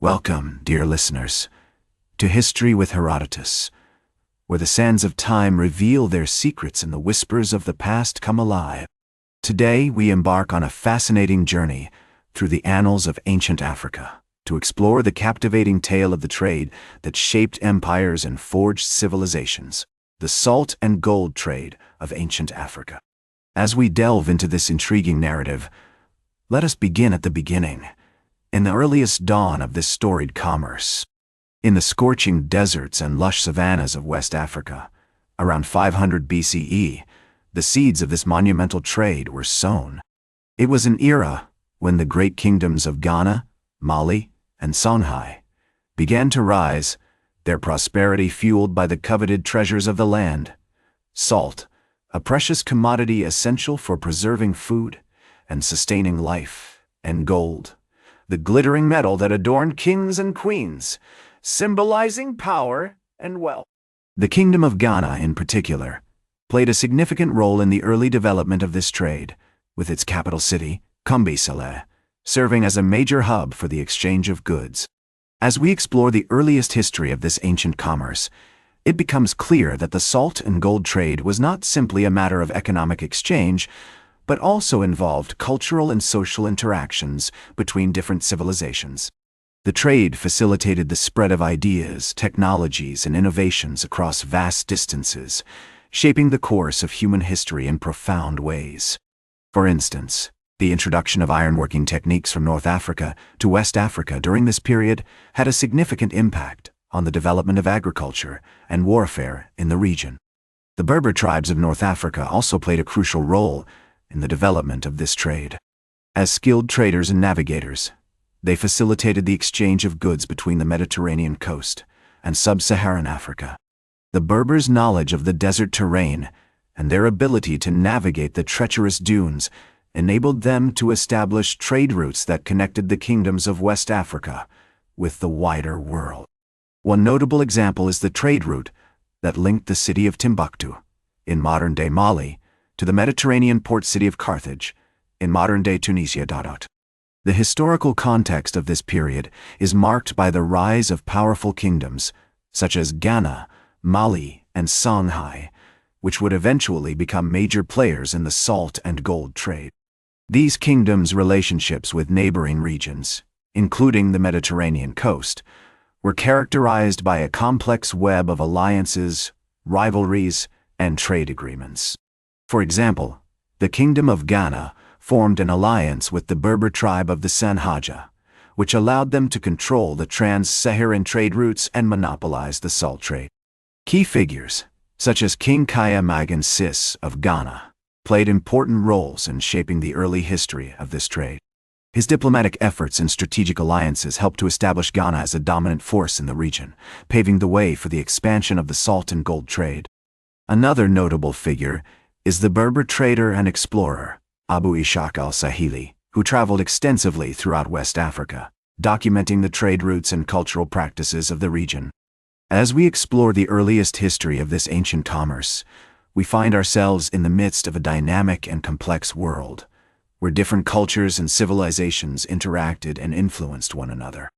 Welcome, dear listeners, to History with Herodotus, where the sands of time reveal their secrets and the whispers of the past come alive. Today, we embark on a fascinating journey through the annals of ancient Africa to explore the captivating tale of the trade that shaped empires and forged civilizations, the salt and gold trade of ancient Africa. As we delve into this intriguing narrative, let us begin at the beginning, in the earliest dawn of this storied commerce. In the scorching deserts and lush savannas of West Africa, around 500 BCE, the seeds of this monumental trade were sown. It was an era when the great kingdoms of Ghana, Mali, and Songhai began to rise, their prosperity fueled by the coveted treasures of the land: salt, a precious commodity essential for preserving food and sustaining life, and gold, the glittering metal that adorned kings and queens, symbolizing power and wealth. The Kingdom of Ghana, in particular, played a significant role in the early development of this trade, with its capital city, Kumbi-Saleh, serving as a major hub for the exchange of goods. As we explore the earliest history of this ancient commerce, it becomes clear that the salt and gold trade was not simply a matter of economic exchange, but also involved cultural and social interactions between different civilizations. The trade facilitated the spread of ideas, technologies, and innovations across vast distances, shaping the course of human history in profound ways. For instance, the introduction of ironworking techniques from North Africa to West Africa during this period had a significant impact on the development of agriculture and warfare in the region. The Berber tribes of North Africa also played a crucial role in the development of this trade. As skilled traders and navigators, they facilitated the exchange of goods between the Mediterranean coast and Sub-Saharan Africa. The Berbers' knowledge of the desert terrain and their ability to navigate the treacherous dunes enabled them to establish trade routes that connected the kingdoms of West Africa with the wider world. One notable example is the trade route that linked the city of Timbuktu, in modern-day Mali, to the Mediterranean port city of Carthage, in modern-day Tunisia. The historical context of this period is marked by the rise of powerful kingdoms, such as Ghana, Mali, and Songhai, which would eventually become major players in the salt and gold trade. These kingdoms' relationships with neighboring regions, including the Mediterranean coast, were characterized by a complex web of alliances, rivalries, and trade agreements. For example, the Kingdom of Ghana formed an alliance with the Berber tribe of the Sanhaja, which allowed them to control the Trans-Saharan trade routes and monopolize the salt trade. Key figures, such as King Kaya Magan Sis of Ghana, played important roles in shaping the early history of this trade. His diplomatic efforts and strategic alliances helped to establish Ghana as a dominant force in the region, paving the way for the expansion of the salt and gold trade. Another notable figure is the Berber trader and explorer, Abu Ishaq al-Sahili, who traveled extensively throughout West Africa, documenting the trade routes and cultural practices of the region. As we explore the earliest history of this ancient commerce, we find ourselves in the midst of a dynamic and complex world, where different cultures and civilizations interacted and influenced one another.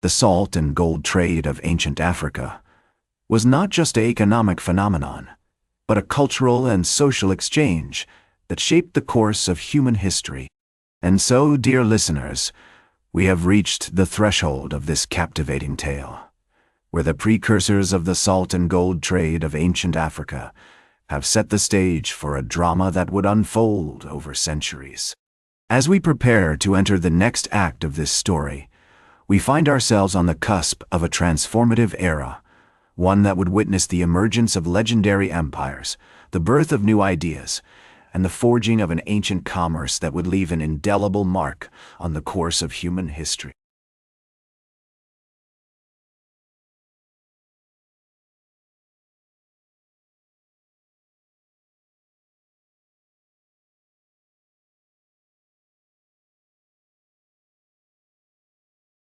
The salt and gold trade of ancient Africa was not just an economic phenomenon, but a cultural and social exchange that shaped the course of human history. And so, dear listeners, we have reached the threshold of this captivating tale, where the precursors of the salt and gold trade of ancient Africa have set the stage for a drama that would unfold over centuries. As we prepare to enter the next act of this story, we find ourselves on the cusp of a transformative era, one that would witness the emergence of legendary empires, the birth of new ideas, and the forging of an ancient commerce that would leave an indelible mark on the course of human history.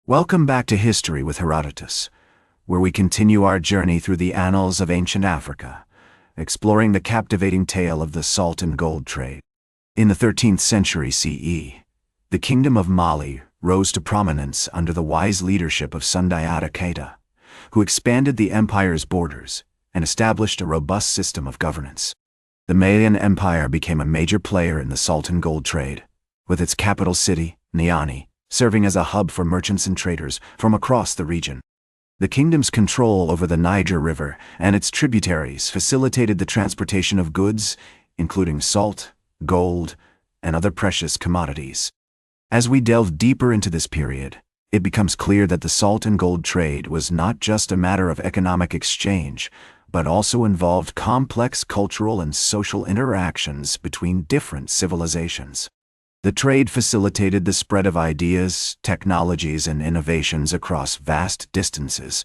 Welcome back to History with Herodotus, where we continue our journey through the annals of ancient Africa, exploring the captivating tale of the salt and gold trade. In the 13th century CE, the Kingdom of Mali rose to prominence under the wise leadership of Sundiata Keita, who expanded the empire's borders and established a robust system of governance. The Malian Empire became a major player in the salt and gold trade, with its capital city, Niani, serving as a hub for merchants and traders from across the region. The kingdom's control over the Niger River and its tributaries facilitated the transportation of goods, including salt, gold, and other precious commodities. As we delve deeper into this period, it becomes clear that the salt and gold trade was not just a matter of economic exchange, but also involved complex cultural and social interactions between different civilizations. The trade facilitated the spread of ideas, technologies, and innovations across vast distances,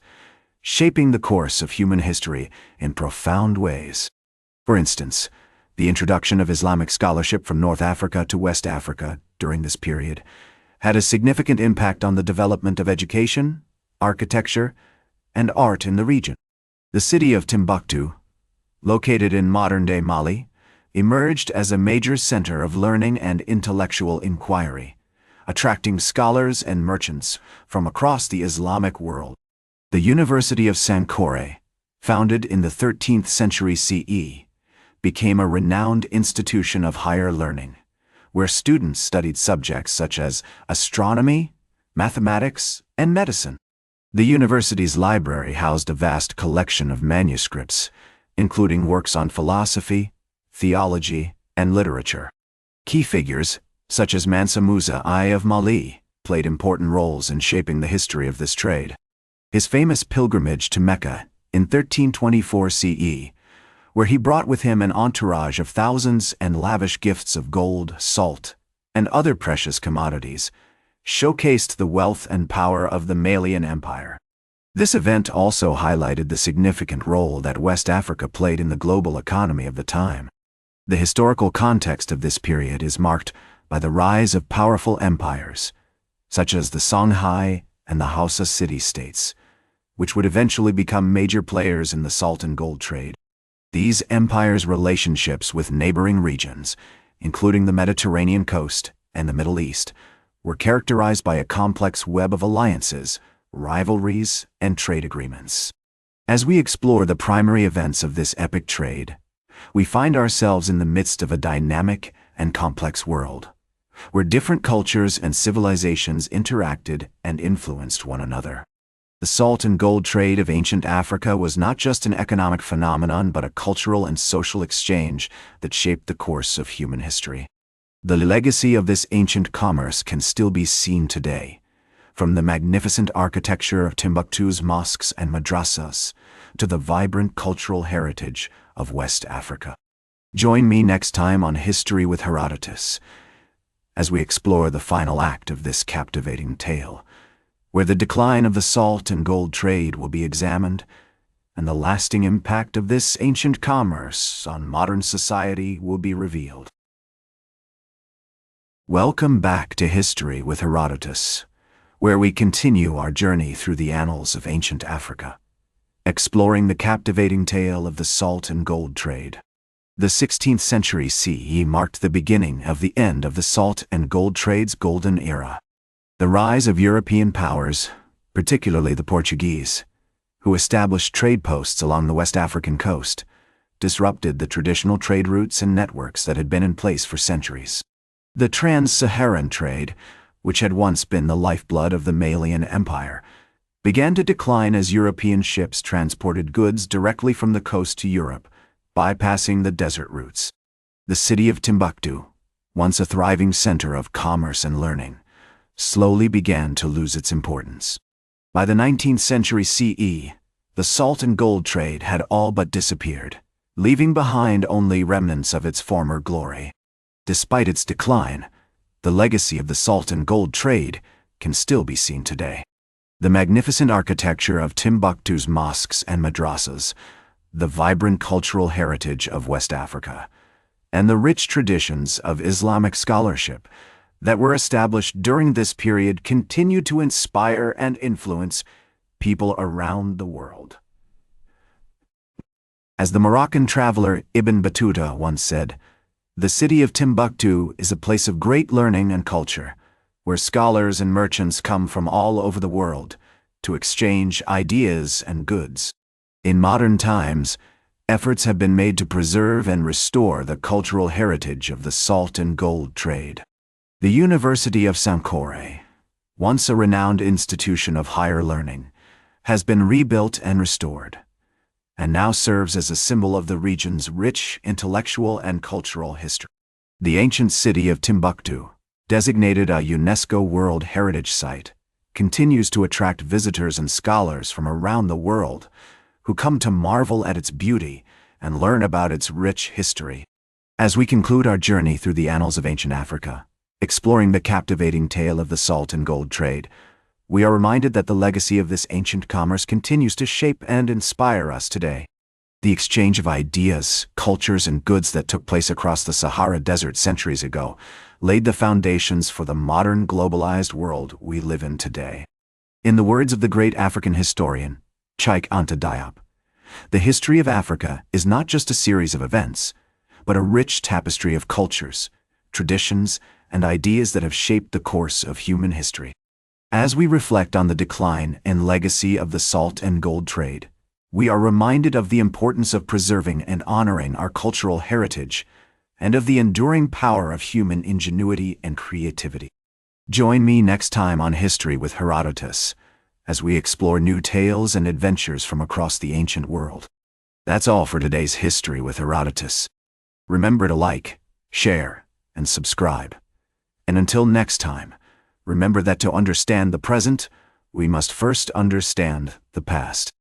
shaping the course of human history in profound ways. For instance, the introduction of Islamic scholarship from North Africa to West Africa during this period had a significant impact on the development of education, architecture, and art in the region. The city of Timbuktu, located in modern-day Mali, emerged as a major center of learning and intellectual inquiry, attracting scholars and merchants from across the Islamic world. The University of Sankore, founded in the 13th century CE, became a renowned institution of higher learning, where students studied subjects such as astronomy, mathematics, and medicine. The university's library housed a vast collection of manuscripts, including works on philosophy, theology, and literature. Key figures, such as Mansa Musa I of Mali, played important roles in shaping the history of this trade. His famous pilgrimage to Mecca in 1324 CE, where he brought with him an entourage of thousands and lavish gifts of gold, salt, and other precious commodities, showcased the wealth and power of the Malian Empire. This event also highlighted the significant role that West Africa played in the global economy of the time. The historical context of this period is marked by the rise of powerful empires, such as the Songhai and the Hausa city-states, which would eventually become major players in the salt and gold trade. These empires' relationships with neighboring regions, including the Mediterranean coast and the Middle East, were characterized by a complex web of alliances, rivalries, and trade agreements. As we explore the primary events of this epic trade, we find ourselves in the midst of a dynamic and complex world, where different cultures and civilizations interacted and influenced one another. The salt and gold trade of ancient Africa was not just an economic phenomenon but a cultural and social exchange that shaped the course of human history. The legacy of this ancient commerce can still be seen today, from the magnificent architecture of Timbuktu's mosques and madrasas to the vibrant cultural heritage of West Africa. Join me next time on History with Herodotus, as we explore the final act of this captivating tale, where the decline of the salt and gold trade will be examined, and the lasting impact of this ancient commerce on modern society will be revealed. Welcome back to History with Herodotus, where we continue our journey through the annals of ancient Africa, exploring the captivating tale of the salt and gold trade. The 16th century CE marked the beginning of the end of the salt and gold trade's golden era. The rise of European powers, particularly the Portuguese, who established trade posts along the West African coast, disrupted the traditional trade routes and networks that had been in place for centuries. The Trans-Saharan trade, which had once been the lifeblood of the Malian Empire, began to decline as European ships transported goods directly from the coast to Europe, bypassing the desert routes. The city of Timbuktu, once a thriving center of commerce and learning, slowly began to lose its importance. By the 19th century CE, the salt and gold trade had all but disappeared, leaving behind only remnants of its former glory. Despite its decline, the legacy of the salt and gold trade can still be seen today. The magnificent architecture of Timbuktu's mosques and madrasas, the vibrant cultural heritage of West Africa, and the rich traditions of Islamic scholarship that were established during this period continue to inspire and influence people around the world. As the Moroccan traveler Ibn Battuta once said, "The city of Timbuktu is a place of great learning and culture, where scholars and merchants come from all over the world to exchange ideas and goods. In modern times, efforts have been made to preserve and restore the cultural heritage of the salt and gold trade. The University of Sankore, once a renowned institution of higher learning, has been rebuilt and restored, and now serves as a symbol of the region's rich intellectual and cultural history. The ancient city of Timbuktu, designated a UNESCO World Heritage Site, continues to attract visitors and scholars from around the world who come to marvel at its beauty and learn about its rich history. As we conclude our journey through the annals of ancient Africa, exploring the captivating tale of the salt and gold trade, we are reminded that the legacy of this ancient commerce continues to shape and inspire us today. The exchange of ideas, cultures, and goods that took place across the Sahara Desert centuries ago laid the foundations for the modern globalized world we live in today. In the words of the great African historian, Cheikh Anta Diop, the history of Africa is not just a series of events, but a rich tapestry of cultures, traditions, and ideas that have shaped the course of human history. As we reflect on the decline and legacy of the salt and gold trade, we are reminded of the importance of preserving and honoring our cultural heritage and of the enduring power of human ingenuity and creativity. Join me next time on History with Herodotus, as we explore new tales and adventures from across the ancient world. That's all for today's History with Herodotus. Remember to like, share, and subscribe. And until next time, remember that to understand the present, we must first understand the past.